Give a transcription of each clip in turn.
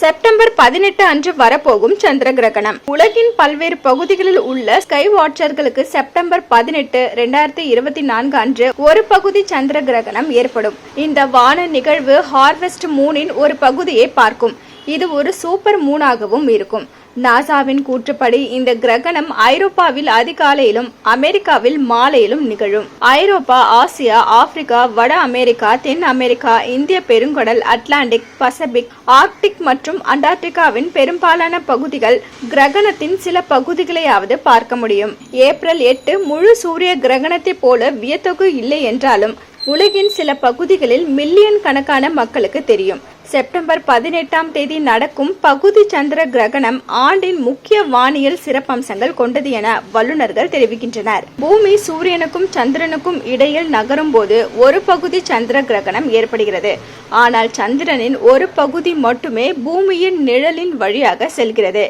September 18 அன்று வரப்போகும் சந்திர கிரகணம். உலகின் பல்வேறு பகுதிகளில் உள்ள ஸ்கை வாட்சர்களுக்கு செப்டம்பர் 18, 2024 அன்று ஒரு பகுதி சந்திர கிரகணம் ஏற்படும். இந்த வான நிகழ்வு ஹார்வெஸ்ட் மூனின் ஒரு பகுதியை பார்க்கும். இது ஒரு சூப்பர் மூனாகவும் இருக்கும். நாசாவின் கூற்றுப்படி இந்த கிரகணம் ஐரோப்பாவில் அதிகாலையிலும் அமெரிக்காவில் மாலையிலும் நிகழும். ஐரோப்பா, ஆசியா, ஆப்பிரிக்கா, வட அமெரிக்கா, தென் அமெரிக்கா, இந்திய பெருங்கடல், அட்லாண்டிக், பசிபிக், ஆர்க்டிக் மற்றும் அண்டார்டிகாவின் பெரும்பாலான பகுதிகள் கிரகணத்தின் சில பகுதிகளையாவது பார்க்க முடியும். ஏப்ரல் 8 முழு சூரிய கிரகணத்தை போல வியத்தகு இல்லை என்றாலும் உலகின் சில பகுதிகளில் மில்லியன் கணக்கான மக்களுக்கு தெரியும். செப்டம்பர் 18ஆம் தேதி நடக்கும் பகுதி சந்திர கிரகணம் ஆண்டின் முக்கிய வானியல் சிறப்பம்சங்கள் கொண்டது என வல்லுநர்கள் தெரிவிக்கின்றனர். பூமி சூரியனுக்கும் சந்திரனுக்கும் இடையில் நகரும் போது ஒரு பகுதி சந்திர கிரகணம் ஏற்படுகிறது. ஆனால் சந்திரனின் ஒரு பகுதி மட்டுமே பூமியின் நிழலின் வழியாக செல்கிறது.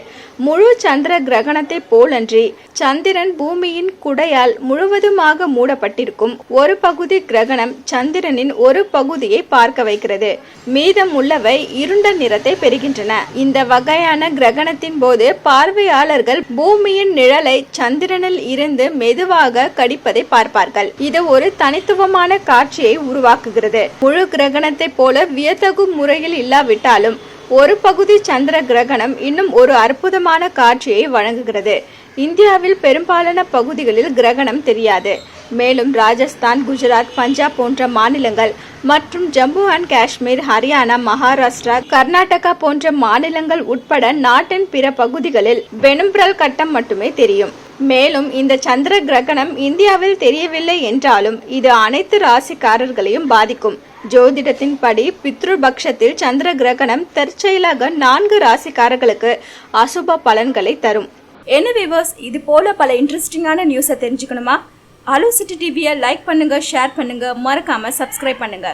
முழு சந்திர கிரகணத்தை போலன்றி சந்திரன் பூமியின் குடையால் முழுவதுமாக மூடப்பட்டிருக்கும் ஒரு பகுதி கிரகணம் சந்திரனின் ஒரு பகுதியை பார்க்க வைக்கிறது. மீதம் உள்ளவை இருண்ட நிறத்தை பெறுகின்றன. இந்த வகையான கிரகணத்தின் போது பார்வையாளர்கள் பூமியின் நிழலை சந்திரனில் இருந்து மெதுவாக கடிப்பதை பார்ப்பார்கள். இது ஒரு தனித்துவமான காட்சியை உருவாக்குகிறது. முழு கிரகணத்தை போல வியத்தகு முறையில் இல்லாவிட்டாலும் ஒரு பகுதி சந்திர கிரகணம் இன்னும் ஒரு அற்புதமான காட்சியை வழங்குகிறது. இந்தியாவில் பெரும்பாலான பகுதிகளில் கிரகணம் தெரியாது. மேலும் ராஜஸ்தான், குஜராத், பஞ்சாப் போன்ற மாநிலங்கள் மற்றும் ஜம்மு அண்ட் காஷ்மீர், ஹரியானா, மகாராஷ்டிரா, கர்நாடகா போன்ற மாநிலங்கள் உட்பட நாட்டின் பிற பகுதிகளில் பெனும்பிரல் கட்டம் மட்டுமே தெரியும். மேலும் இந்த சந்திர கிரகணம் இந்தியாவில் தெரியவில்லை என்றாலும் இது அனைத்து ராசிக்காரர்களையும் பாதிக்கும். ஜோதிடத்தின் படி பித்ருபக்ஷத்தில் சந்திர கிரகணம் தற்செயலாக 4 ராசிக்காரர்களுக்கு அசுப பலன்களை தரும். என்ன வியூவர்ஸ், இது போல பல இன்ட்ரெஸ்டிங்கான நியூஸை தெரிஞ்சுக்கணுமா? ஹலோ சிட்டி டிவியை லைக் பண்ணுங்க, ஷேர் பண்ணுங்க, மறக்காம சப்ஸ்கிரைப் பண்ணுங்க.